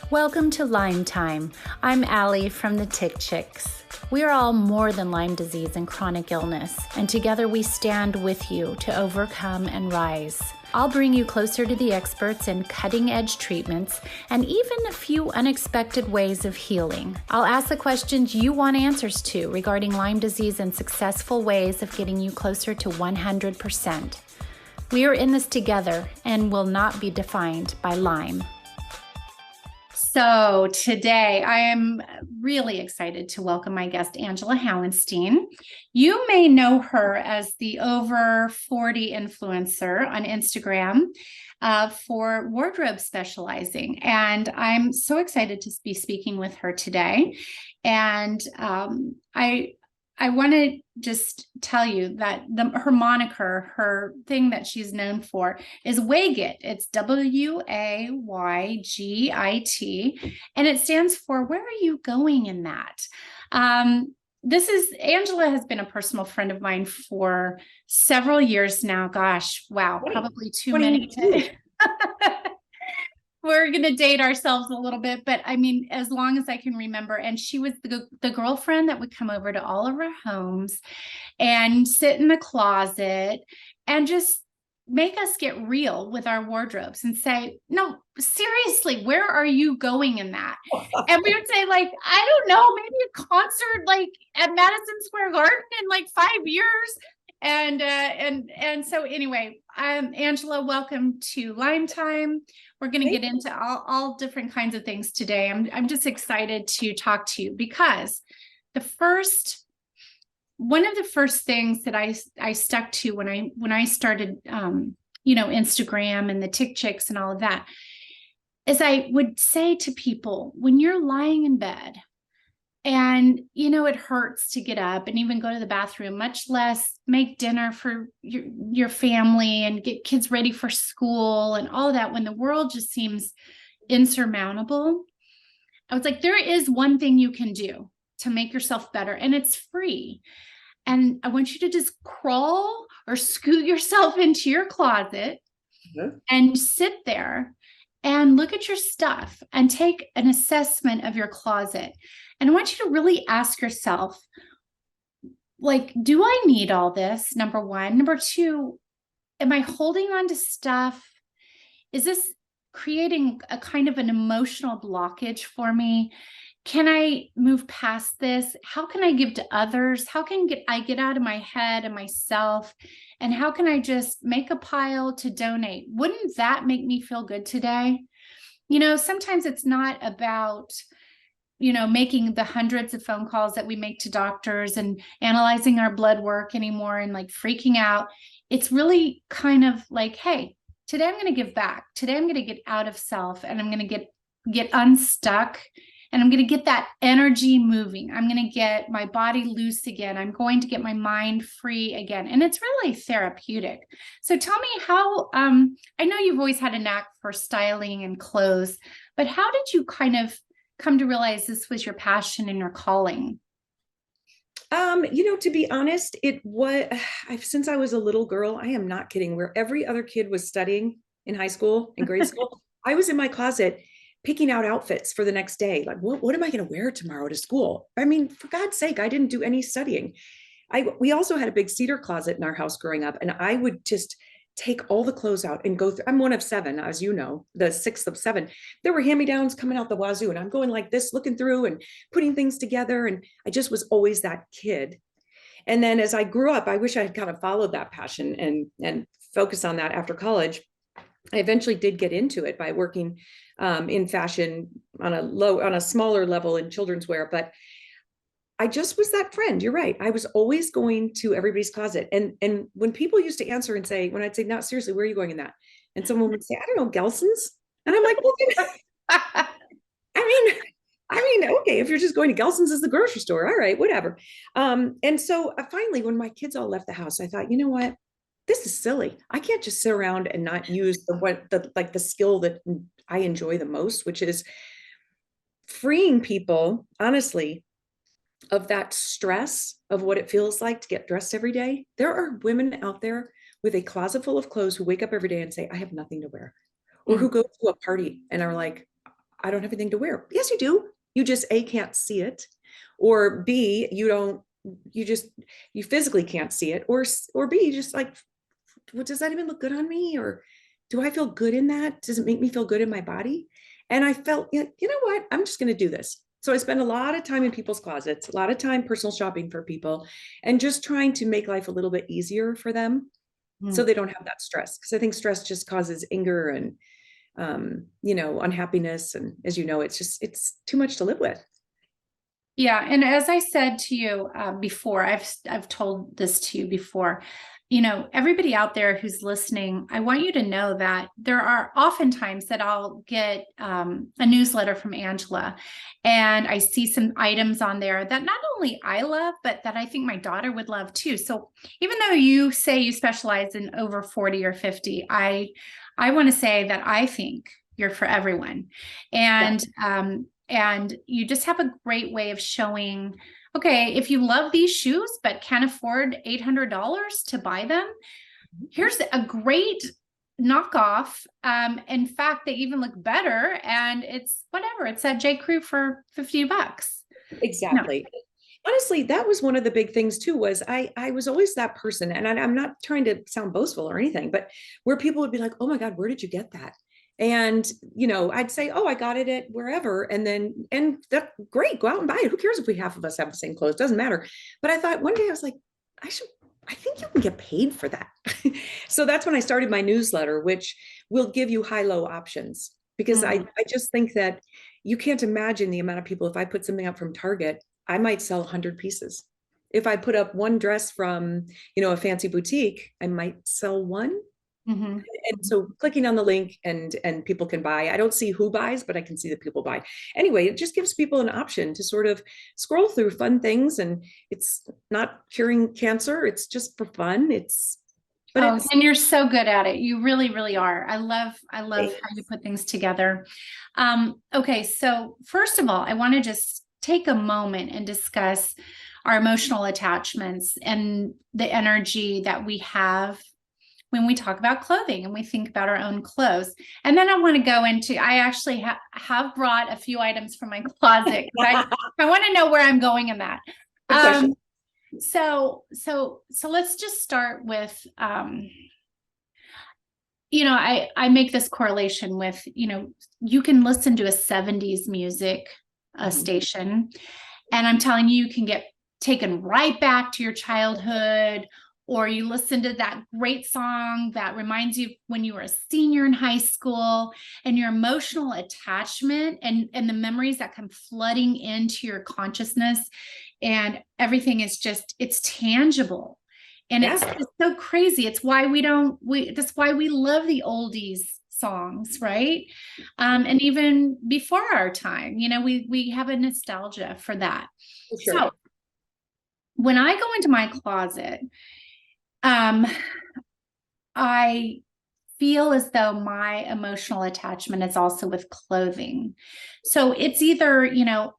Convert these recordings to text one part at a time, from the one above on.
Welcome to Lyme Time. I'm Allie from the Tick Chicks. We are all more than Lyme disease and chronic illness, and together we stand with you to overcome and rise. I'll bring you closer to the experts in cutting-edge treatments and even a few unexpected ways of healing. I'll ask the questions you want answers to regarding Lyme disease and successful ways of getting you closer to 100%. We are in this together and will not be defined by Lyme. So today I am really excited to welcome my guest, Angela Howenstein. You may know her as the over 40 influencer on Instagram for wardrobe specializing. And I'm so excited to be speaking with her today. And I want to just tell you that her moniker, her thing that she's known for is Waygit. It's Waygit, and it stands for where are you going in that? Angela has been a personal friend of mine for several years now. Gosh, wow, probably too many. We're going to date ourselves a little bit, but I mean, as long as I can remember. And she was the girlfriend that would come over to all of our homes and sit in the closet and just make us get real with our wardrobes and say, no, seriously, where are you going in that? And we would say, like, I don't know, maybe a concert like at Madison Square Garden in like 5 years. And so anyway, Angela, welcome to Lyme Time. We're going to get into all different kinds of things today. I'm just excited to talk to you because one of the first things that I stuck to when I started, Instagram and the Tick Chicks and all of that, is I would say to people, when you're lying in bed and, it hurts to get up and even go to the bathroom, much less make dinner for your family and get kids ready for school and all that, when the world just seems insurmountable. I was like, there is one thing you can do to make yourself better, and it's free. And I want you to just crawl or scoot yourself into your closet and sit there and look at your stuff and take an assessment of your closet. And I want you to really ask yourself, like, do I need all this? Number one. Number two, am I holding on to stuff? Is this creating a kind of an emotional blockage for me? Can I move past this? How can I give to others? How can I get out of my head and myself? And how can I just make a pile to donate? Wouldn't that make me feel good today? Sometimes it's not about making the hundreds of phone calls that we make to doctors and analyzing our blood work anymore and like freaking out. It's really kind of like, hey, today I'm going to give back. Today I'm going to get out of self and I'm going to get unstuck, and I'm going to get that energy moving. I'm going to get my body loose again. I'm going to get my mind free again. And it's really therapeutic. So tell me how, I know you've always had a knack for styling and clothes, but how did you kind of come to realize this was your passion and your calling? To be honest, since I was a little girl, I am not kidding, where every other kid was studying in high school and grade school, I was in my closet picking out outfits for the next day. Like, what am I going to wear tomorrow to school? I mean, for God's sake, I didn't do any studying. We also had a big cedar closet in our house growing up, and I would just take all the clothes out and go through. I'm one of seven, as you know, the sixth of seven. There were hand-me-downs coming out the wazoo, and I'm going like this, looking through and putting things together. And I just was always that kid. And then as I grew up, I wish I had kind of followed that passion and focused on that after college. I eventually did get into it by working in fashion on a smaller level in children's wear, but I just was that friend. You're right. I was always going to everybody's closet. And when people used to answer and say, when I'd say, no, seriously, where are you going in that? And someone would say, I don't know, Gelson's. And I'm like, well, I mean, okay, if you're just going to Gelson's as the grocery store, all right, whatever. And so finally, when my kids all left the house, I thought, you know what? This is silly. I can't just sit around and not use the skill that I enjoy the most, which is freeing people, honestly, of that stress of what it feels like to get dressed every day. There are women out there with a closet full of clothes who wake up every day and say, I have nothing to wear, or who go to a party and are like, I don't have anything to wear. Yes, you do. You just A, can't see it, or B, you physically can't see it, or B, you just like, what, does that even look good on me? Or do I feel good in that? Does it make me feel good in my body? And I felt, you know what? I'm just going to do this. So I spend a lot of time in people's closets, a lot of time personal shopping for people, and just trying to make life a little bit easier for them so Mm. they don't have that stress. Because I think stress just causes anger and, unhappiness. And as you know, it's too much to live with. Yeah, and as I said to you before, I've told this to you before. You know, everybody out there who's listening, I want you to know that there are oftentimes that I'll get a newsletter from Angela, and I see some items on there that not only I love, but that I think my daughter would love too. So even though you say you specialize in over 40 or 50, I want to say that I think you're for everyone, Yeah. and you just have a great way of showing, okay, if you love these shoes but can't afford $800 to buy them, here's a great knockoff. In fact, they even look better, and it's whatever. It's at J. Crew for $50. No. Exactly. Honestly, that was one of the big things too, was I was always that person. And I'm not trying to sound boastful or anything, but where people would be like, oh my God, where did you get that? And, I'd say, oh, I got it at wherever. And that great, go out and buy it. Who cares if we half of us have the same clothes? Doesn't matter. But I thought one day I was like, I think you can get paid for that. So that's when I started my newsletter, which will give you high-low options, because Mm. I just think that you can't imagine the amount of people. If I put something up from Target, I might sell 100 pieces. If I put up one dress from, a fancy boutique, I might sell one. Mhm. And so clicking on the link and people can buy. I don't see who buys, but I can see that people buy. Anyway, it just gives people an option to sort of scroll through fun things, and it's not curing cancer. It's just for fun. But Oh, it's and you're so good at it. You really, really are. I love how you put things together. Okay, so first of all, I want to just take a moment and discuss our emotional attachments and the energy that we have when we talk about clothing and we think about our own clothes. And then I want to go into, I actually have brought a few items from my closet. I want to know where I'm going in that. good question. So let's just start with I make this correlation with, you can listen to a 70s music Mhm. station, and I'm telling you, you can get taken right back to your childhood, or you listen to that great song that reminds you when you were a senior in high school, and your emotional attachment and the memories that come flooding into your consciousness, and everything is just, it's tangible. And Yeah. it's so crazy. It's why that's why we love the oldies songs, right? And even before our time, we have a nostalgia for that. For So sure. when I go into my closet, um, I feel as though my emotional attachment is also with clothing. So it's either,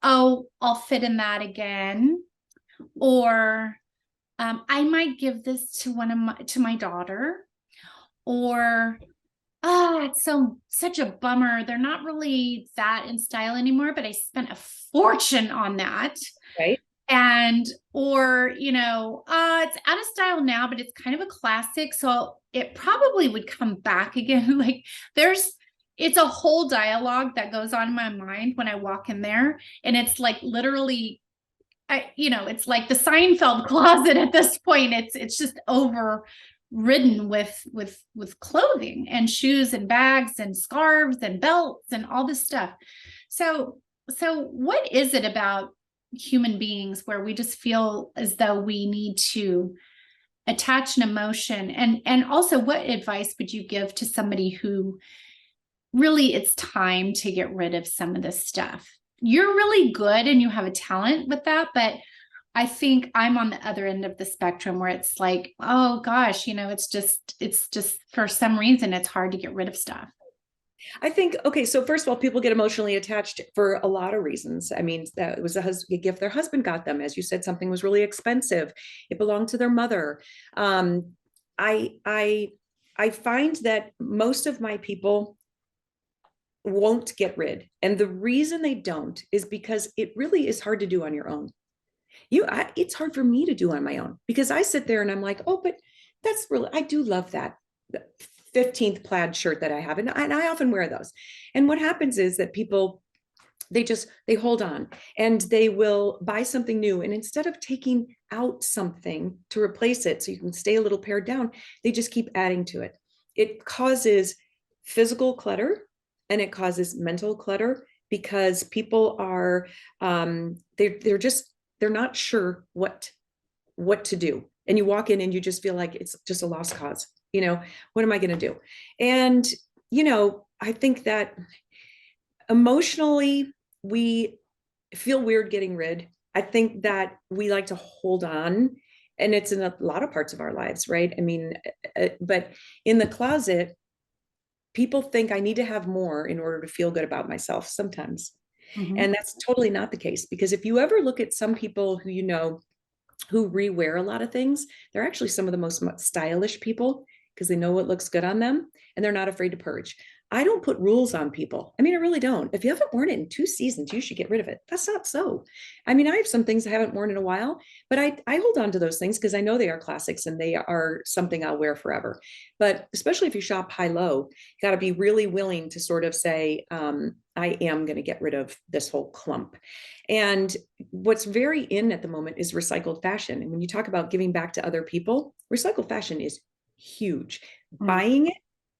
oh, I'll fit in that again, or I might give this to to my daughter, or it's such a bummer. They're not really that in style anymore, but I spent a fortune on that. Right. And or it's out of style now, but it's kind of a classic, so it probably would come back again. Like it's a whole dialogue that goes on in my mind when I walk in there, and it's like literally, it's like the Seinfeld closet at this point. It's just overridden with clothing and shoes and bags and scarves and belts and all this stuff. So what is it about human beings where we just feel as though we need to attach an emotion? And also, what advice would you give to somebody who really, it's time to get rid of some of this stuff? You're really good and you have a talent with that, but I think I'm on the other end of the spectrum where it's like, oh gosh, it's just for some reason it's hard to get rid of stuff. I think, okay, so first of all, people get emotionally attached for a lot of reasons. I mean, that it was a gift their husband got them. As you said, something was really expensive. It belonged to their mother. Um, I I I find that most of my people, won't get rid. And the reason they don't is because it really is hard to do on your own. It's hard for me to do on my own because I sit there and I'm like, oh, but that's really, I do love that 15th plaid shirt that I have. And I often wear those. And what happens is that people, they hold on and they will buy something new. And instead of taking out something to replace it so you can stay a little pared down, they just keep adding to it. It causes physical clutter and it causes mental clutter because people are they're not sure what to do. And you walk in and you just feel like it's just a lost cause. What am I going to do? And I think that emotionally we feel weird getting rid. I think that we like to hold on, and it's in a lot of parts of our lives, right? I mean, but in the closet, people think I need to have more in order to feel good about myself sometimes. Mm-hmm. And that's totally not the case, because if you ever look at some people who who rewear a lot of things, they're actually some of the most stylish people because they know what looks good on them and they're not afraid to purge. I don't put rules on people. I mean, I really don't. If you haven't worn it in 2 seasons, you should get rid of it. That's not so. I mean, I have some things I haven't worn in a while, but I hold on to those things because I know they are classics and they are something I'll wear forever. But especially if you shop high-low, you got to be really willing to sort of say, I am going to get rid of this whole clump. And what's very in at the moment is recycled fashion. And when you talk about giving back to other people, recycled fashion is huge. Buying it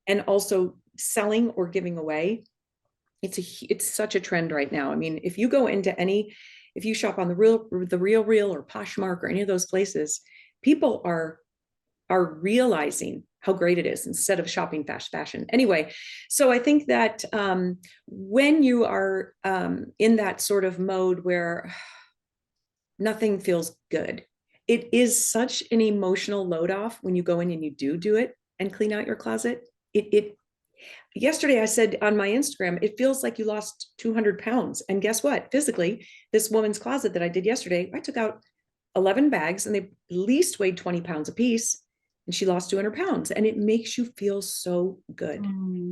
and also selling or giving away, it's such a trend right now. I mean, if you go into if you shop on the Real or Poshmark or any of those places, people are realizing how great it is instead of shopping fast fashion. Anyway, so I think that when you are in that sort of mode where nothing feels good, it is such an emotional load off when you go in and you do it and clean out your closet. Yesterday I said on my Instagram, it feels like you lost 200 pounds. And guess what? Physically, this woman's closet that I did yesterday, I took out 11 bags and they at least weighed 20 pounds a piece. And she lost 200 pounds. And it makes you feel so good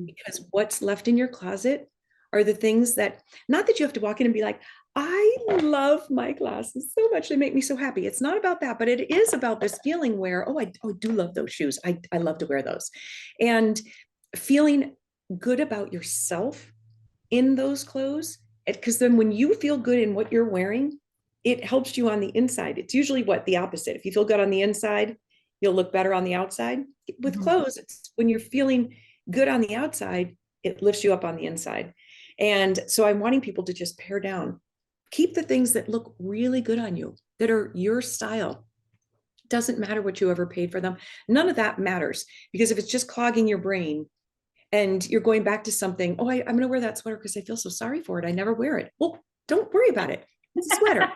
because what's left in your closet are the things that, not that you have to walk in and be like, I love my glasses so much. They make me so happy. It's not about that, but it is about this feeling where, I do love those shoes. I love to wear those. And feeling good about yourself in those clothes. Because then when you feel good in what you're wearing, it helps you on the inside. It's usually the opposite. If you feel good on the inside, you'll look better on the outside. With clothes, it's when you're feeling good on the outside, it lifts you up on the inside. And so I'm wanting people to just pare down. Keep the things that look really good on you, that are your style. It doesn't matter what you ever paid for them. None of that matters, because if it's just clogging your brain and you're going back to something, I'm going to wear that sweater because I feel so sorry for it. I never wear it. Well, don't worry about it. It's a sweater.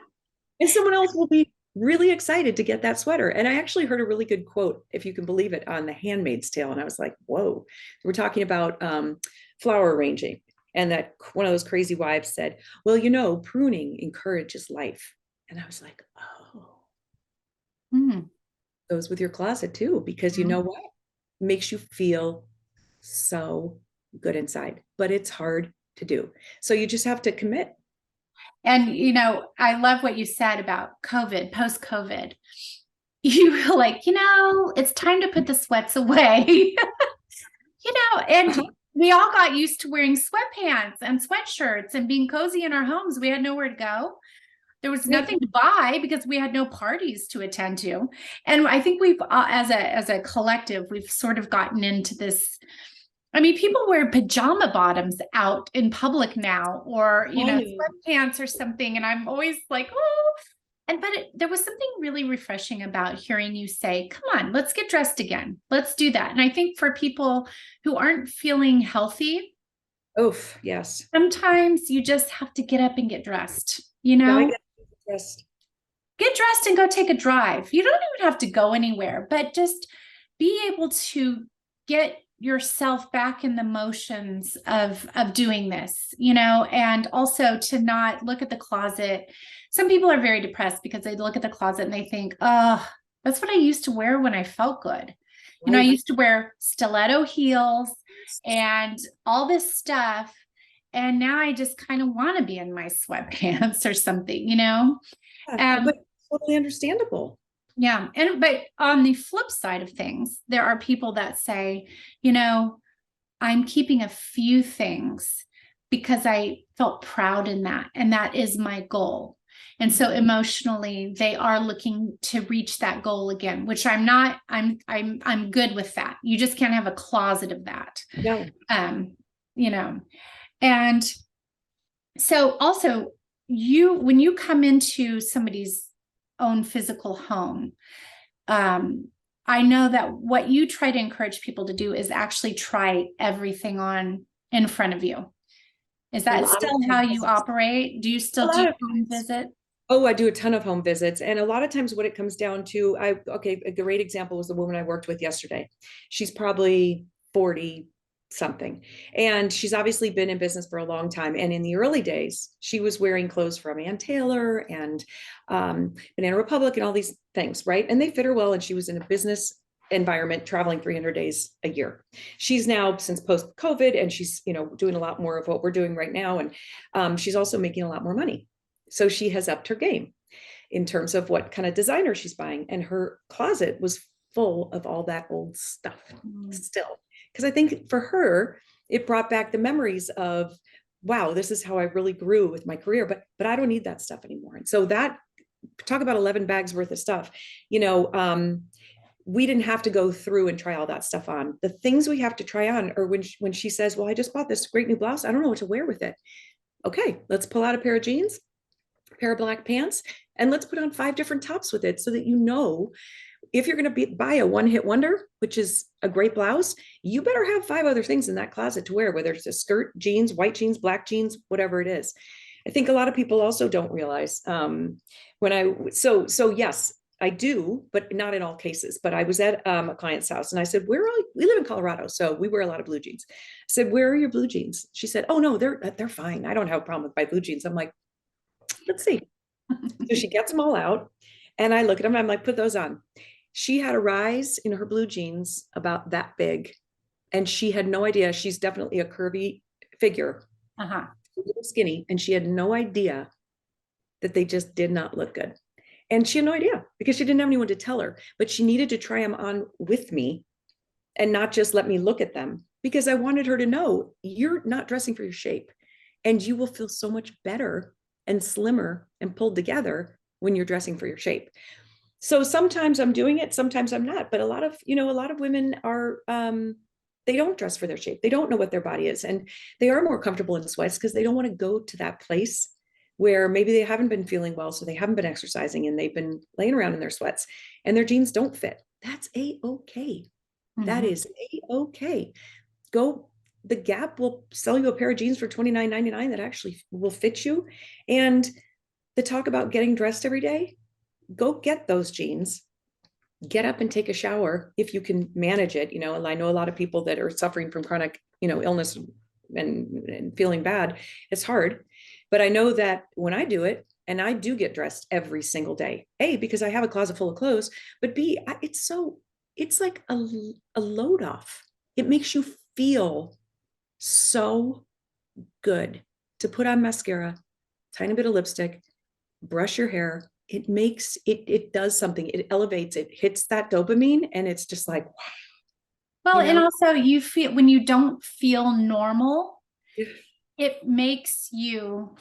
And someone else will be really excited to get that sweater. And I actually heard a really good quote, if you can believe it, on The Handmaid's Tale. And I was like, whoa, we're talking about flower arranging. And that one of those crazy wives said, well, pruning encourages life. And I was like, goes with your closet too, because you know what? It makes you feel so good inside, but it's hard to do. So you just have to commit. And, I love what you said about COVID, post-COVID. You were like, it's time to put the sweats away, and we all got used to wearing sweatpants and sweatshirts and being cozy in our homes. We had nowhere to go. There was nothing to buy because we had no parties to attend to. And I think we've, as a collective, we've sort of gotten into this. I mean, people wear pajama bottoms out in public now, or, sweatpants or something. And I'm always like, but there was something really refreshing about hearing you say, come on, let's get dressed again. Let's do that. And I think for people who aren't feeling healthy, yes, sometimes you just have to get up and get dressed, get dressed and go take a drive. You don't even have to go anywhere, but just be able to get yourself back in the motions of doing this, and also to not look at the closet. Some people are very depressed because they look at the closet and they think, that's what I used to wear when I felt good. I used to wear stiletto heels and all this stuff. And now I just kind of want to be in my sweatpants or something, you know? But totally understandable. Yeah. But on the flip side of things, there are people that say, you know, I'm keeping a few things because I felt proud in that. And that is my goal. And so emotionally, they are looking to reach that goal again, which I'm not, I'm good with that. You just can't have a closet of that. No. You know, and so also when you come into somebody's own physical home, I know that what you try to encourage people to do is actually try everything on in front of you. Is that still how you operate? Do you still do home visit? Oh, I do a ton of home visits. And a lot of times what it comes down to, a great example was the woman I worked with yesterday. She's probably 40 something. And she's obviously been in business for a long time. And in the early days, she was wearing clothes from Ann Taylor and Banana Republic and all these things, right? And they fit her well. And she was in a business environment traveling 300 days a year. She's now since post COVID, and she's, doing a lot more of what we're doing right now. And she's also making a lot more money. So she has upped her game in terms of what kind of designer she's buying. And her closet was full of all that old stuff still. Because I think for her, it brought back the memories of, wow, this is how I really grew with my career, but I don't need that stuff anymore. And so that, talk about 11 bags worth of stuff, we didn't have to go through and try all that stuff on. The things we have to try on are when she says, well, I just bought this great new blouse. I don't know what to wear with it. Okay, let's pull out a pair of jeans, a pair of black pants, and let's put on 5 different tops with it so that if you're going to buy a one-hit wonder, which is a great blouse, you better have 5 other things in that closet to wear, whether it's a skirt, jeans, white jeans, black jeans, whatever it is. I think a lot of people also don't realize so yes, I do, but not in all cases. But I was at a client's house and I said, we live in Colorado, so we wear a lot of blue jeans. I said, where are your blue jeans? She said, oh no, they're fine. I don't have a problem with my blue jeans. I'm like, let's see. So she gets them all out and I look at them. I'm like, put those on. She had a rise in her blue jeans about that big. And she had no idea. She's definitely a curvy figure, a little skinny. And she had no idea that they just did not look good. And she had no idea because she didn't have anyone to tell her, but she needed to try them on with me and not just let me look at them, because I wanted her to know you're not dressing for your shape and you will feel so much better and slimmer and pulled together when you're dressing for your shape. So sometimes I'm doing it, sometimes I'm not, but a lot of women are, they don't dress for their shape. They don't know what their body is. And they are more comfortable in sweats because they don't want to go to that place where maybe they haven't been feeling well, so they haven't been exercising and they've been laying around in their sweats and their jeans don't fit. That's a-okay. That is a-okay. The Gap will sell you a pair of jeans for $29.99 that actually will fit you. And the talk about getting dressed every day, go get those jeans, get up and take a shower if you can manage it. And I know a lot of people that are suffering from chronic, illness and feeling bad. It's hard. But I know that when I do it, and I do get dressed every single day, A, because I have a closet full of clothes, but B, it's like a load off. It makes you feel so good to put on mascara, tiny bit of lipstick, brush your hair. It does something. It elevates, it hits that dopamine, and it's just like, wow. Well, and also you feel when you don't feel normal, it makes you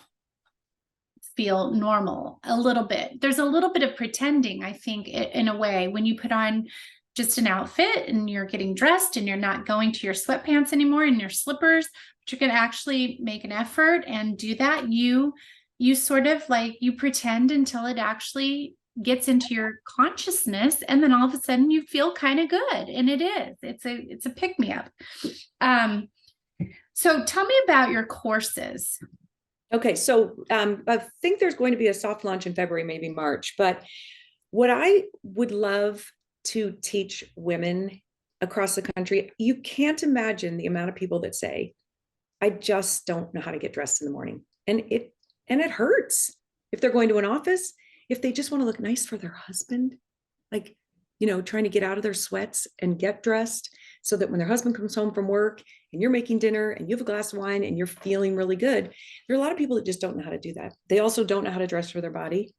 feel normal a little bit. There's a little bit of pretending, I think, in a way, when you put on just an outfit and you're getting dressed and you're not going to your sweatpants anymore and your slippers, but you're going to actually make an effort and do that. You sort of like, you pretend until it actually gets into your consciousness, and then all of a sudden you feel kind of good. And it's a pick-me-up. So tell me about your courses. Okay, so I think there's going to be a soft launch in February, maybe March. But what I would love to teach women across the country, you can't imagine the amount of people that say, I just don't know how to get dressed in the morning. And it hurts if they're going to an office, if they just want to look nice for their husband. Like, trying to get out of their sweats and get dressed so that when their husband comes home from work and you're making dinner and you have a glass of wine and you're feeling really good. There are a lot of people that just don't know how to do that. They also don't know how to dress for their body.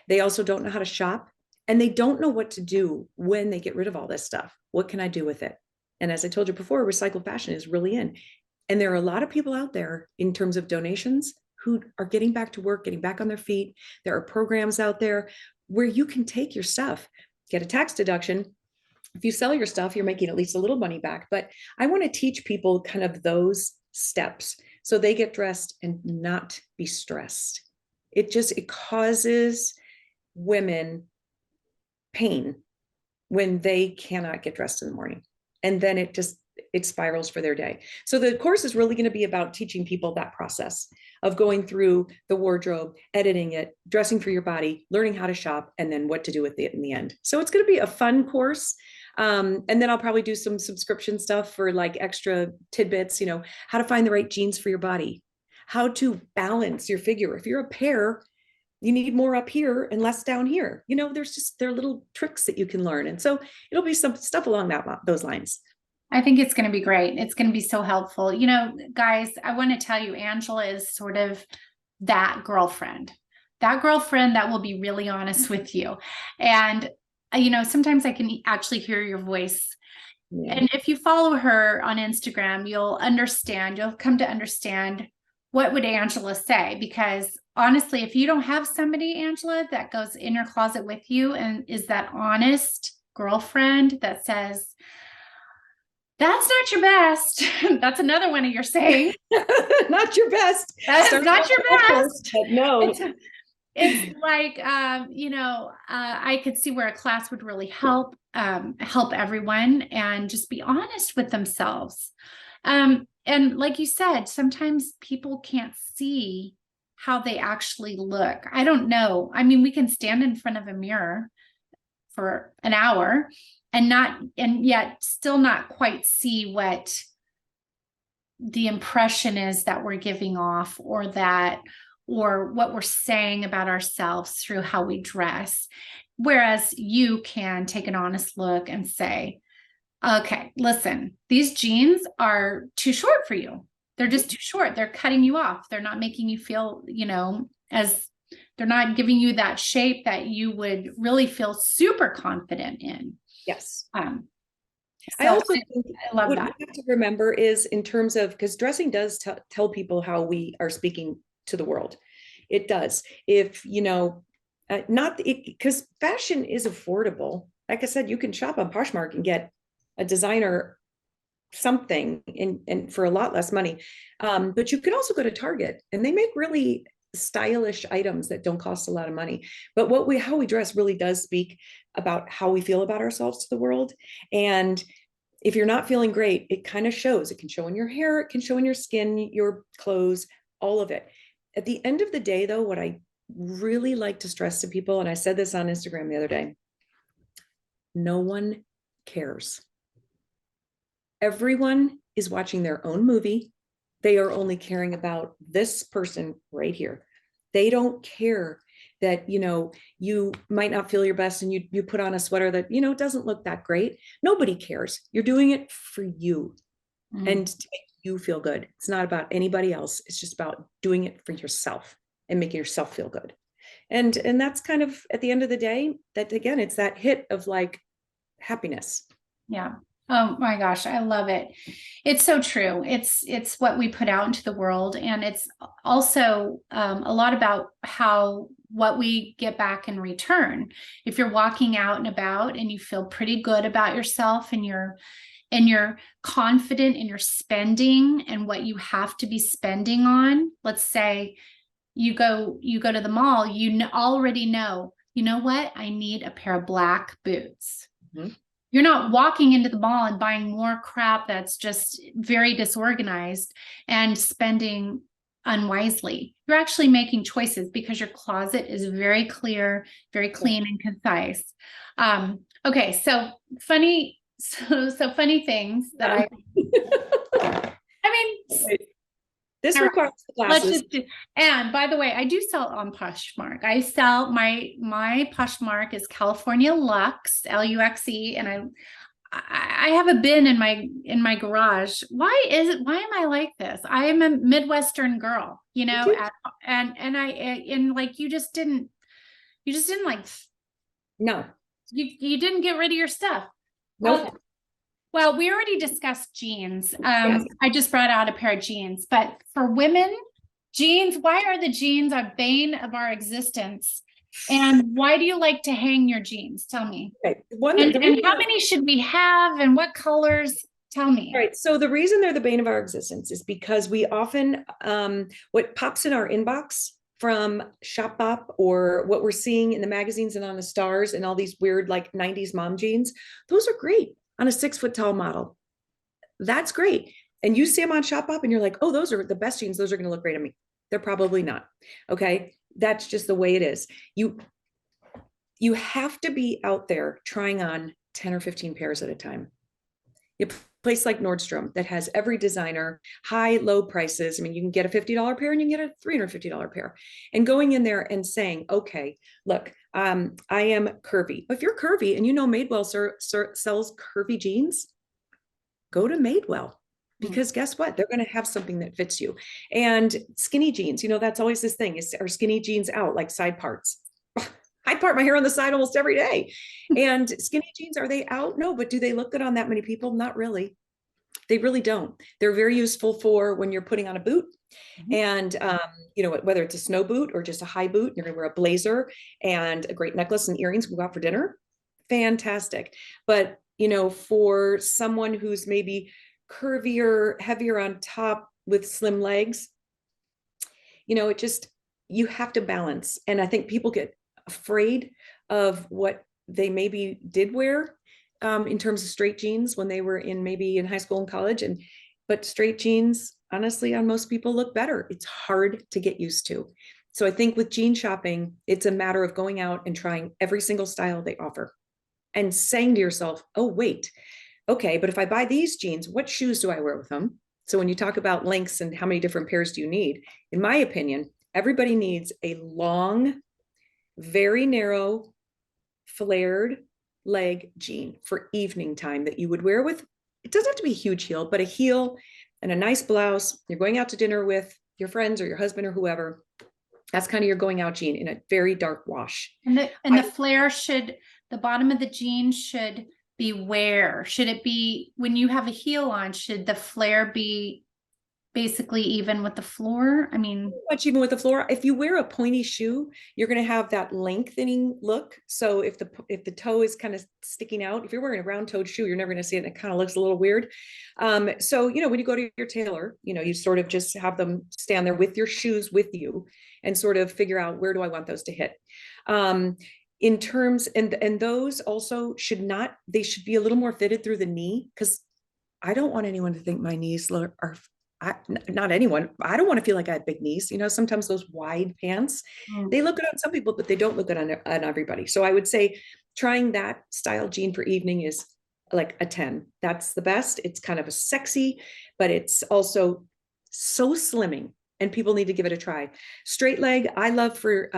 They also don't know how to shop, and they don't know what to do when they get rid of all this stuff. What can I do with it? And as I told you before, recycled fashion is really in. And there are a lot of people out there in terms of donations who are getting back to work, getting back on their feet. There are programs out there where you can take your stuff, get a tax deduction. If you sell your stuff, you're making at least a little money back. But I want to teach people kind of those steps so they get dressed and not be stressed. It causes women pain when they cannot get dressed in the morning. And then it spirals for their day. So the course is really going to be about teaching people that process of going through the wardrobe, editing it, dressing for your body, learning how to shop, and then what to do with it in the end. So it's going to be a fun course. And then I'll probably do some subscription stuff for like extra tidbits, how to find the right jeans for your body, how to balance your figure. If you're a pear, you need more up here and less down here. There are little tricks that you can learn. And so it'll be some stuff along those lines. I think it's going to be great. It's going to be so helpful. Guys, I want to tell you, Angela is sort of that girlfriend that will be really honest with you. And, sometimes I can actually hear your voice. Yeah. And if you follow her on Instagram, you'll come to understand what would Angela say, because honestly, if you don't have somebody, Angela, that goes in your closet with you and is that honest girlfriend that says, that's not your best. That's another one of your sayings. Not your best. That's not your best. No. It's like, I could see where a class would really help everyone and just be honest with themselves. And like you said, sometimes people can't see how they actually look. I don't know. I mean, we can stand in front of a mirror for an hour and yet still not quite see what the impression is that we're giving off or what we're saying about ourselves through how we dress. Whereas you can take an honest look and say, okay, listen, these jeans are too short for you. They're just too short. They're cutting you off. They're not making you feel, they're not giving you that shape that you would really feel super confident in. Yes. So I also think I love what that. we have to remember is in terms of, because dressing does tell people how we are speaking to the world. It does. If, because fashion is affordable. Like I said, you can shop on Poshmark and get a designer something and for a lot less money. But you can also go to Target and they make really stylish items that don't cost a lot of money. But how we dress really does speak about how we feel about ourselves to the world. And if you're not feeling great, it kind of shows. It can show in your hair, it can show in your skin, your clothes, all of it. At the end of the day, though, what I really like to stress to people, and I said this on Instagram the other day, no one cares. Everyone is watching their own movie. They are only caring about this person right here. They don't care that, you might not feel your best and you put on a sweater that, doesn't look that great. Nobody cares. You're doing it for you and to make you feel good. It's not about anybody else. It's just about doing it for yourself and making yourself feel good. And that's kind of at the end of the day, that again, it's that hit of like happiness. Yeah. Oh my gosh, I love it. It's so true. It's what we put out into the world. And it's also a lot about what we get back in return. If you're walking out and about and you feel pretty good about yourself and you're confident in your spending and what you have to be spending on, let's say you go to the mall, already know, you know what? I need a pair of black boots. Mm-hmm. You're not walking into the mall and buying more crap that's just very disorganized and spending unwisely. You're actually making choices because your closet is very clear, very clean and concise. Okay, so funny things that I mean, This All right. requires the Let's glasses. just do, and by the way, I do sell on Poshmark. I sell my Poshmark is California Lux, Luxe, and I have a bin in my garage. Why am I like this? I am a Midwestern girl, you know, and like you just didn't like No, you didn't get rid of your stuff. nope. Well, we already discussed jeans. Yes. I just brought out a pair of jeans, but for women, jeans, why are the jeans a bane of our existence? And why do you like to hang your jeans? Tell me. Okay. And The reason how many should we have and what colors? Tell me. Right. So the reason they're the bane of our existence is because we often, what pops in our inbox from Shop Bop or what we're seeing in the magazines and on the stars and all these weird like 90s mom jeans, those are great on a 6 foot tall model. That's great. And you see them on Shop Bop and you're like, oh, those are the best jeans. Those are going to look great on me. They're probably not. Okay. That's just the way it is. You have to be out there trying on 10 or 15 pairs at a time. A place like Nordstrom that has every designer, high, low prices. I mean, you can get a $50 pair and you can get a $350 pair. And going in there and saying, okay, look, I am curvy. If you're curvy and you know Madewell sells curvy jeans, go to Madewell. Because guess what? They're going to have something that fits you. And skinny jeans, you know, that's always this thing is, are skinny jeans out like side parts? I part my hair on the side almost every day. And skinny jeans, are they out? No, but do they look good on that many people? Not really. They really don't. They're very useful for when you're putting on a boot. And, you know, whether it's a snow boot or just a high boot, you're going to wear a blazer and a great necklace and earrings, go out for dinner. Fantastic. But, you know, for someone who's maybe curvier, heavier on top with slim legs, you know, you have to balance. And I think people get afraid of what they maybe did wear in terms of straight jeans when they were maybe in high school and college. But straight jeans, honestly, on most people look better. It's hard to get used to. So I think with jean shopping, it's a matter of going out and trying every single style they offer and saying to yourself, oh, wait, okay, but if I buy these jeans, what shoes do I wear with them? So when you talk about lengths and how many different pairs do you need, in my opinion, everybody needs a long, very narrow, flared leg jean for evening time that you would wear with, it doesn't have to be a huge heel, but a heel and a nice blouse. You're going out to dinner with your friends or your husband or whoever. That's kind of your going out jean in a very dark wash. And the flare the bottom of the jean should be where? Should it be when you have a heel on, should the flare be basically even with the floor? I mean, much even with the floor. If you wear a pointy shoe, you're going to have that lengthening look. So if the toe is kind of sticking out, if you're wearing a round-toed shoe, you're never going to see it. And it kind of looks a little weird. So, you know, when you go to your tailor, you know, you sort of just have them stand there with your shoes with you and sort of figure out, where do I want those to hit? In terms, and those also should be a little more fitted through the knee, because I don't want anyone to think my knees are not anyone. I don't want to feel like I have big knees. You know, sometimes those wide pants, they look good on some people, but they don't look good on everybody. So I would say trying that style jean for evening is like a 10. That's the best. It's kind of a sexy, but it's also so slimming. And people need to give it a try. Straight leg, I love for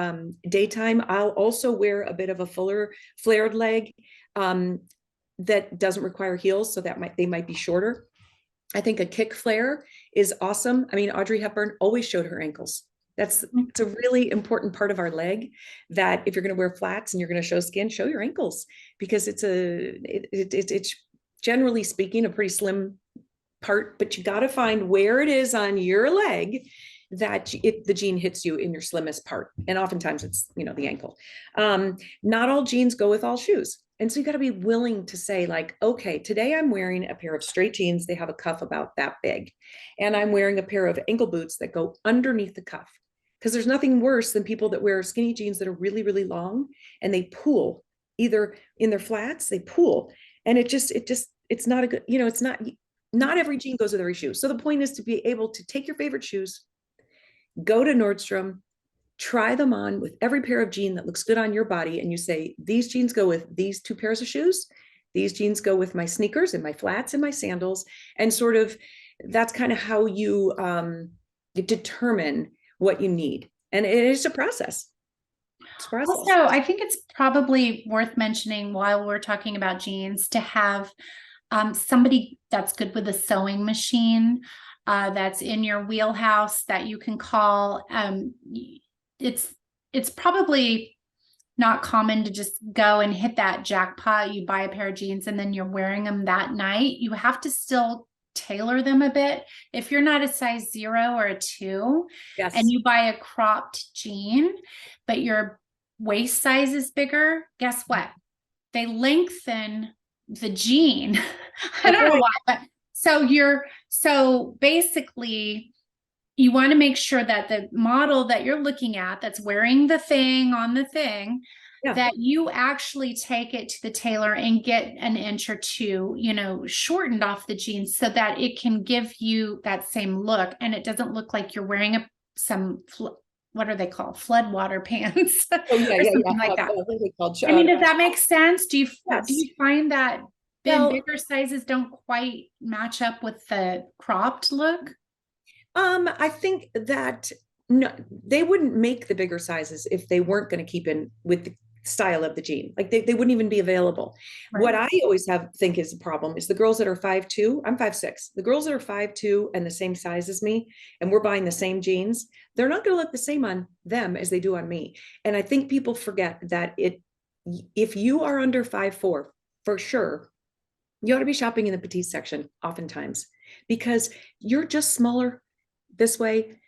daytime. I'll also wear a bit of a fuller flared leg that doesn't require heels, so they might be shorter. I think a kick flare is awesome. I mean, Audrey Hepburn always showed her ankles. It's a really important part of our leg, that if you're going to wear flats and you're going to show skin, show your ankles, because it's generally speaking a pretty slim part, but you got to find where it is on your leg that the jean hits you in your slimmest part. And oftentimes it's, you know, the ankle. Not all jeans go with all shoes. And so you got to be willing to say, like, okay, today I'm wearing a pair of straight jeans. They have a cuff about that big. And I'm wearing a pair of ankle boots that go underneath the cuff. Because there's nothing worse than people that wear skinny jeans that are really, really long and they pool, either in their flats, they pool. And it's not a good, you know, it's not every jean goes with every shoe. So the point is to be able to take your favorite shoes, go to Nordstrom, try them on with every pair of jean that looks good on your body. And you say, these jeans go with these 2 pairs of shoes. These jeans go with my sneakers and my flats and my sandals. And sort of, that's kind of how you determine what you need. And it is a process. It's a process. Also, I think it's probably worth mentioning while we're talking about jeans to have somebody that's good with a sewing machine that's in your wheelhouse that you can call. It's probably not common to just go and hit that jackpot. You buy a pair of jeans and then you're wearing them that night. You have to still tailor them a bit. If you're not a size 0 or a 2, Yes. and you buy a cropped jean, but your waist size is bigger, guess what? They lengthen the jean. I don't know why, but so basically you want to make sure that the model that you're looking at that's wearing the thing on the thing, that you actually take it to the tailor and get an inch or two, shortened off the jeans so that it can give you that same look. And it doesn't look like you're wearing what are they called? Floodwater pants. Oh, yeah, something like that. Does that make sense? Do you Yes. find that bigger sizes don't quite match up with the cropped look? I think that no, they wouldn't make the bigger sizes if they weren't going to keep in with the style of the jean. Like they wouldn't even be available. Right. What I always think is a problem is the girls that are 5'2", I'm 5'6". The girls that are 5'2" and the same size as me, and we're buying the same jeans, they're not going to look the same on them as they do on me. And I think people forget that if you are under 5'4", for sure, you ought to be shopping in the petite section oftentimes, because you're just smaller this way.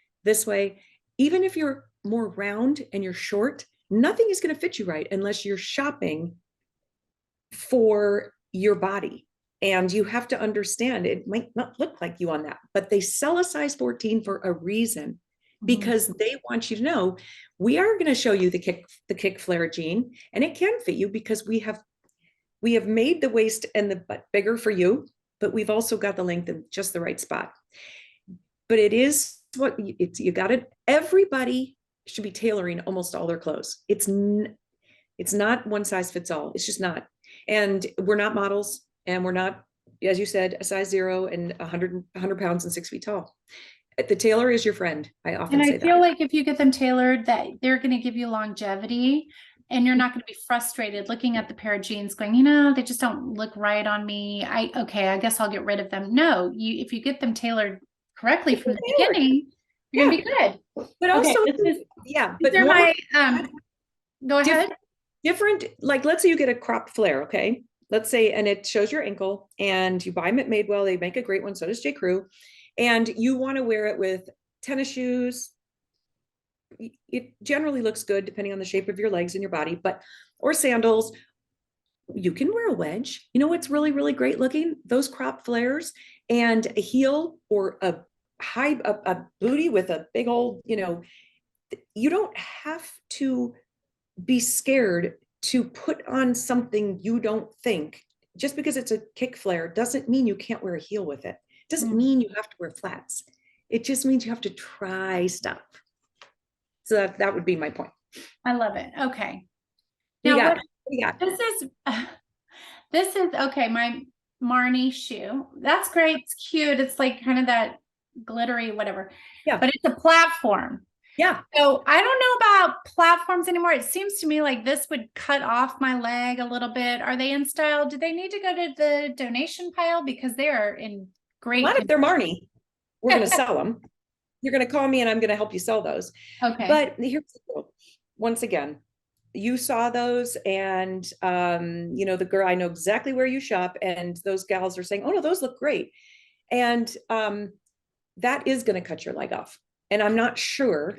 Even if you're more round and you're short, nothing is going to fit you right unless you're shopping for your body. And you have to understand it might not look like you on that, but they sell a size 14 for a reason, because they want you to know we are going to show you the kick flare jean, and it can fit you because we have made the waist and the butt bigger for you, but we've also got the length in just the right spot. But it is you got it. Everybody should be tailoring almost all their clothes. It's not one size fits all. It's just not. And we're not models, and we're not, as you said, a size 0 and 100 pounds and 6 feet tall. The tailor is your friend. I often say that. And I feel like if you get them tailored, that they're going to give you longevity, and you're not going to be frustrated looking at the pair of jeans going, they just don't look right on me. I guess I'll get rid of them. No, if you get them tailored correctly from the beginning, you're going to be good. But also, but go ahead. Different, like let's say you get a crop flare, okay? Let's say, and it shows your ankle, and you buy them at Madewell. They make a great one. So does J. Crew. And you want to wear it with tennis shoes. It generally looks good depending on the shape of your legs and your body, or sandals. You can wear a wedge. You know what's really, really great looking? Those crop flares and a heel or a booty with a big old, you don't have to be scared to put on something you don't think. Just because it's a kick flare doesn't mean you can't wear a heel with it. Doesn't mean you have to wear flats. It just means you have to try stuff. So that would be my point. I love it. Okay. Now this is okay. My Marnie shoe. That's great. It's cute. It's like kind of that glittery, whatever. Yeah. But it's a platform. Yeah. So I don't know about platforms anymore. It seems to me like this would cut off my leg a little bit. Are they in style? Do they need to go to the donation pile? Because they are in great. Not if they're Marnie. We're going to sell them. You're going to call me and I'm going to help you sell those. Okay. But here's the deal. Once again, you saw those, and the girl, I know exactly where you shop, and those gals are saying, oh no, those look great. And that is going to cut your leg off. And I'm not sure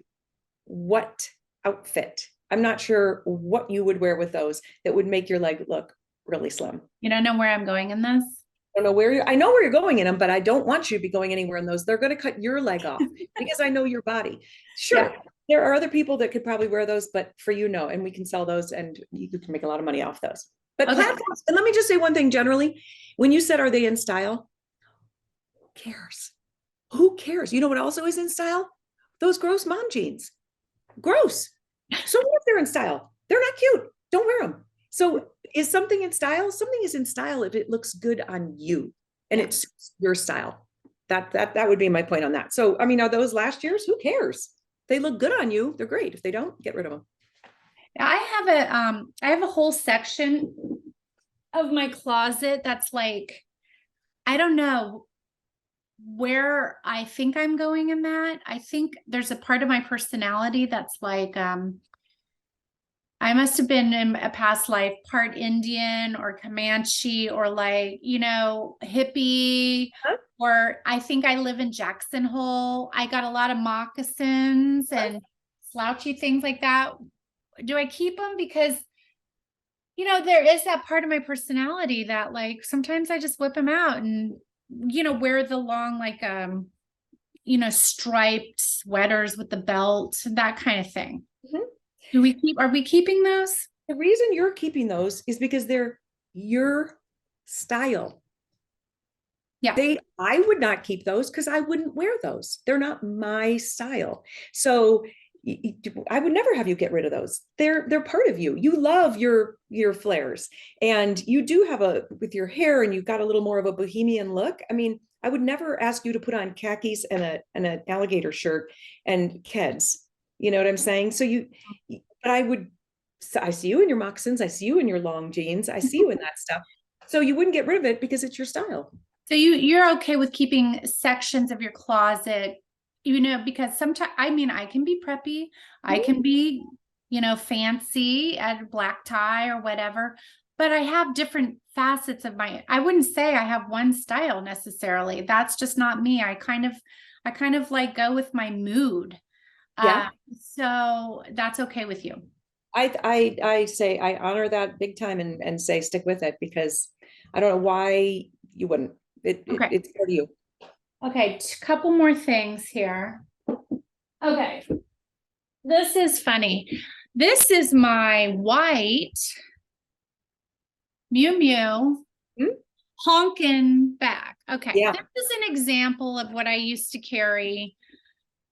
what outfit, I'm not sure what you would wear with those that would make your leg look really slim. You don't know where I'm going in this? I know where you're going in them, but I don't want you to be going anywhere in those. They're going to cut your leg off because I know your body. Sure. Yeah. There are other people that could probably wear those, but for you, no. And we can sell those, and you can make a lot of money off those. But platforms, and let me just say one thing generally, when you said, are they in style? Who cares? Who cares? You know what also is in style? Those gross mom jeans. Gross. So what if they're in style? They're not cute. Don't wear them. So is something in style? Something is in style if it looks good on you and it's your style. That would be my point on that. So, I mean, are those last year's? Who cares? They look good on you. They're great. If they don't, get rid of them. I have a whole section of my closet that's like, I don't know where I think I'm going in that. I think there's a part of my personality that's like, I must have been in a past life part Indian or Comanche or like, hippie, Huh? or I think I live in Jackson Hole. I got a lot of moccasins and slouchy things like that. Do I keep them? Because, there is that part of my personality that like sometimes I just whip them out and, wear the long, like, striped sweaters with the belt, that kind of thing. Mhm. Are we keeping those? The reason you're keeping those is because they're your style. Yeah. I would not keep those because I wouldn't wear those. They're not my style. So I would never have you get rid of those. They're part of you. You love your flares, and you do have with your hair, and you've got a little more of a bohemian look. I mean, I would never ask you to put on khakis and an alligator shirt and Keds. You know what I'm saying? But I see you in your moccasins. I see you in your long jeans. I see you in that stuff. So you wouldn't get rid of it because it's your style. So you're okay with keeping sections of your closet, because sometimes, I mean, I can be preppy. I can be, fancy at a black tie or whatever, but I have different facets of I wouldn't say I have one style necessarily. That's just not me. I kind of like go with my mood. Yeah. So that's okay with you. I say I honor that big time and say stick with it because I don't know why you wouldn't. Okay. It's for you. Okay. Couple more things here. Okay. This is funny. This is my white Mew Mew Hmm? honkin' bag. Okay. Yeah. This is an example of what I used to carry.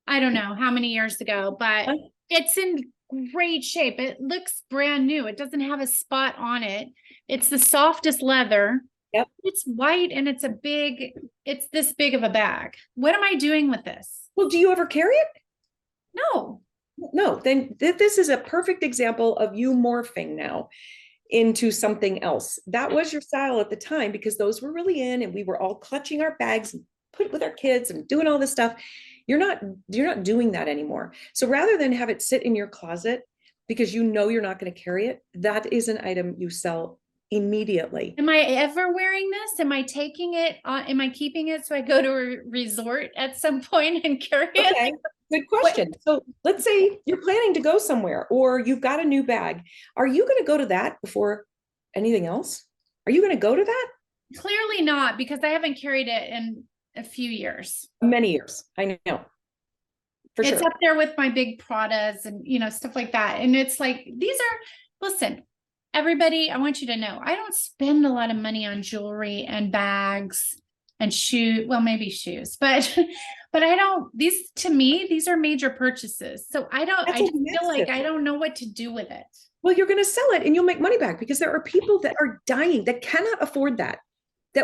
I don't know how many years ago, but it's in great shape. It looks brand new. It doesn't have a spot on it. It's the softest leather. Yep. It's white and it's this big of a bag. What am I doing with this? Well, do you ever carry it? No. No. Then this is a perfect example of you morphing now into something else. That was your style at the time because those were really in, and we were all clutching our bags and put with our kids and doing all this stuff. You're not doing that anymore. So rather than have it sit in your closet because you're not going to carry it, that is an item you sell immediately. Am I ever wearing this? Am I taking it? Am I keeping it so I go to a resort at some point and carry it? Okay, good question. So let's say you're planning to go somewhere or you've got a new bag. Are you going to go to that before anything else? Are you going to go to that? Clearly not, because I haven't carried it in a few years. Many years. I know. For It's sure. up there with my big Pradas and, stuff like that. And it's like, listen, everybody, I want you to know, I don't spend a lot of money on jewelry and bags and well, maybe shoes, but to me, these are major purchases. So I just feel like I don't know what to do with it. Well, you're going to sell it and you'll make money back because there are people that are dying that cannot afford that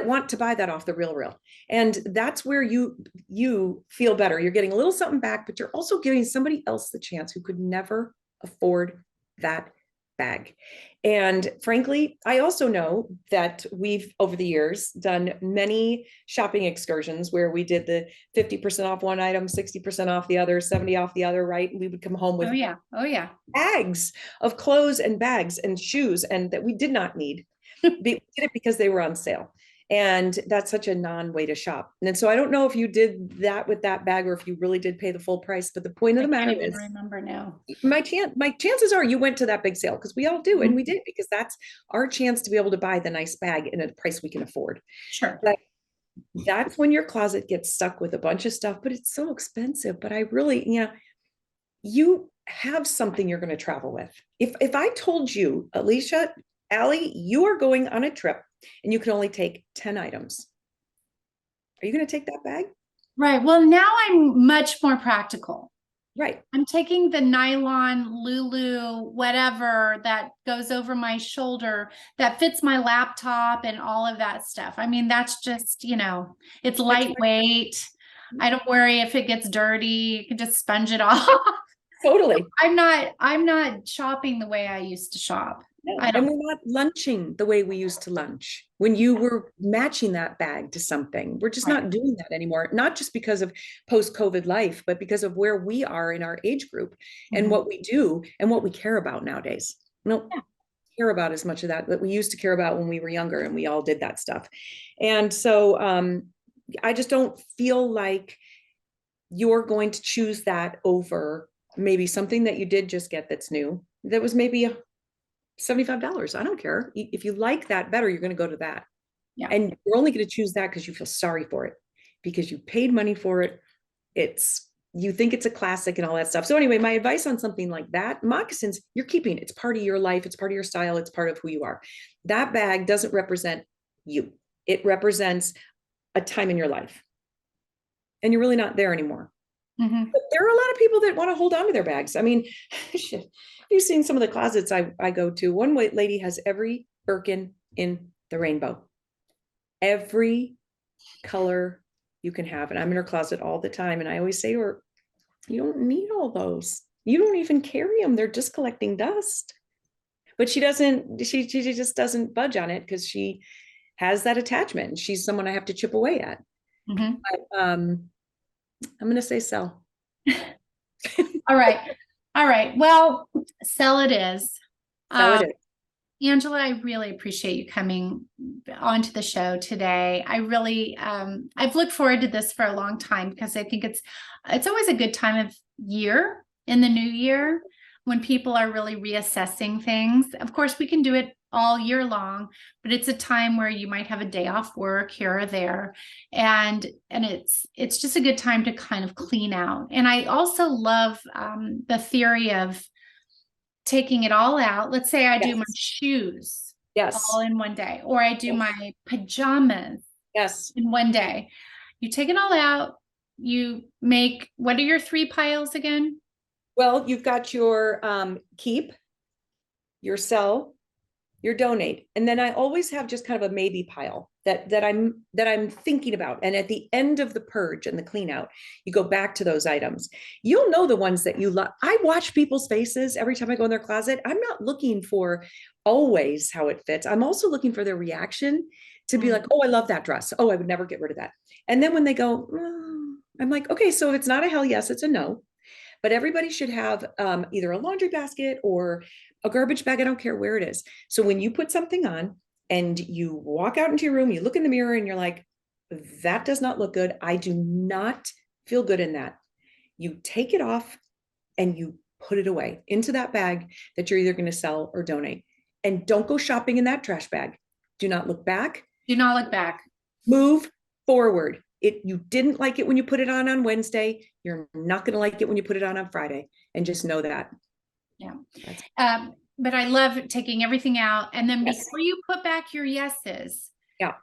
want to buy that off the real. And that's where you feel better. You're getting a little something back, but you're also giving somebody else the chance who could never afford that bag. And frankly, I also know that we've over the years done many shopping excursions where we did the 50% off one item, 60% off the other, 70 off the other, right? And we would come home with oh yeah bags of clothes and bags and shoes and that we did not need. We did it because they were on sale. And that's such a non-way to shop. And so I don't know if you did that with that bag or if you really did pay the full price. But the point of the matter is, remember now. My chances are you went to that big sale because we all do, and we did because that's our chance to be able to buy the nice bag in a price we can afford. Sure. But that's when your closet gets stuck with a bunch of stuff, but it's so expensive. But I really, you have something you're going to travel with. If I told you, Alicia, Allie, you are going on a trip and you can only take 10 items. Are you going to take that bag? Right. Well, now I'm much more practical. Right. I'm taking the nylon Lulu, whatever that goes over my shoulder that fits my laptop and all of that stuff. I mean, that's just, it's That's lightweight. I don't worry if it gets dirty. You can just sponge it off. totally. I'm not shopping the way I used to shop. No. I And don't. we're not lunching the way we used to lunch when you were matching that bag to something. We're just Right. not doing that anymore, not just because of post-COVID life, but because of where we are in our age group and Mhm. what we do and what we care about nowadays. We don't Yeah. care about as much of that we used to care about when we were younger and we all did that stuff. And so I just don't feel like you're going to choose that over maybe something that you did just get that's new that was maybe $75. I don't care. If you like that better, you're going to go to that. Yeah. And you're only going to choose that because you feel sorry for it, because you paid money for it. You think it's a classic and all that stuff. So anyway, my advice on something like that, moccasins, you're keeping it. It's part of your life. It's part of your style. It's part of who you are. That bag doesn't represent you. It represents a time in your life. And you're really not there anymore. Mm-hmm. But there are a lot of people that want to hold on to their bags. I mean, you've seen some of the closets I go to. One lady has every Birkin in the rainbow, every color you can have. And I'm in her closet all the time. And I always say to her, you don't need all those. You don't even carry them. They're just collecting dust. But she just doesn't budge on it because she has that attachment. She's someone I have to chip away at. Mm-hmm. But, I'm going to say sell. All right. All right. Well, sell it is. Sell it. Angela, I really appreciate you coming onto the show today. I really, I've looked forward to this for a long time because I think it's always a good time of year in the new year when people are really reassessing things. Of course, we can do it all year long, but it's a time where you might have a day off work here or there, and it's just a good time to kind of clean out. And I also love the theory of taking it all out. Let's say I do my Yes. shoes all Yes. in one day, or I do Yes. my pajamas Yes. in one day. You take it all out. You make, what are your 3 piles again? Well, you've got your keep, your sell, your donate, and then I always have just kind of a maybe pile that I'm thinking about. And at the end of the purge and the clean out, you go back to those items. You'll know the ones that you love. I watch people's faces every time I go in their closet. I'm not looking for always how it fits. I'm also looking for their reaction to be like, oh, I love that dress. Oh, I would never get rid of that. And then when they go, oh, I'm like, okay, so if it's not a hell yes, it's a no. But everybody should have either a laundry basket or a garbage bag. I don't care where it is. So when you put something on and you walk out into your room, you look in the mirror and you're like, that does not look good. I do not feel good in that. You take it off and you put it away into that bag that you're either going to sell or donate. And don't go shopping in that trash bag. Do not look back. Do not look back. Move forward. You didn't like it when you put it on Wednesday. You're not going to like it when you put it on Friday. And just know that. Yeah. But I love taking everything out. And then before you put back your yeses, Yeah.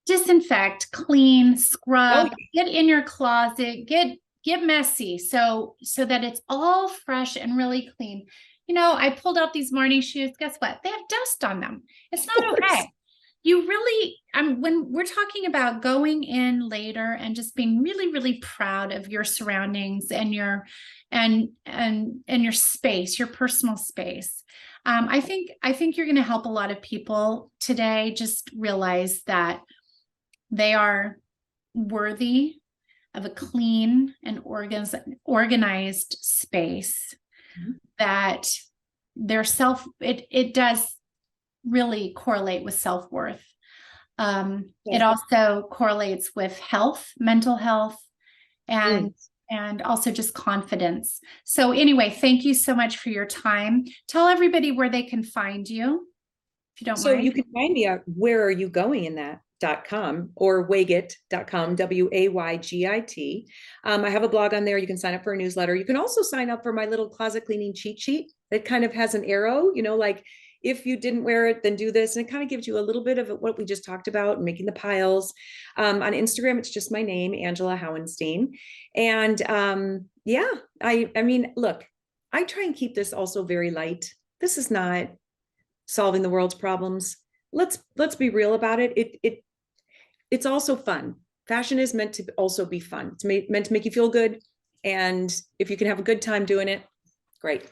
disinfect, clean, scrub, Oh, get in your closet, get messy so that it's all fresh and really clean. I pulled out these morning shoes. Guess what? They have dust on them. It's not okay. You really, when we're talking about going in later and just being really, really proud of your surroundings and your your space, your personal space. I think you're going to help a lot of people today just realize that they are worthy of a clean and organized space, that their it does really correlate with self-worth. It also correlates with health, mental health, and also just confidence. So anyway, thank you so much for your time. Tell everybody where they can find you, if you don't So mind. you can find me at where are you going in that.com or waygit.com, WAYGIT. I have a blog on there. You can sign up for a newsletter. You can also sign up for my little closet cleaning cheat sheet that kind of has an arrow, like if you didn't wear it, then do this. And it kind of gives you a little bit of what we just talked about, making the piles. On Instagram, it's just my name, Angela Howenstein. And yeah, I mean, look, I try and keep this also very light. This is not solving the world's problems. Let's be real about it. It's also fun. Fashion is meant to also be fun. It's meant to make you feel good. And if you can have a good time doing it, great.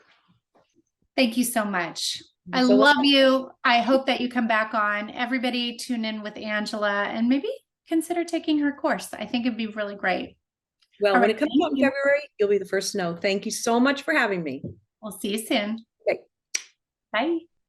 Thank you so much. I So love you. I hope that you come back on. Everybody tune in with Angela and maybe consider taking her course. I think it'd be really great. well, All when right, it comes thank out in you. February, you'll be the first to know. Thank you so much for having me. We'll see you soon. Okay. Bye.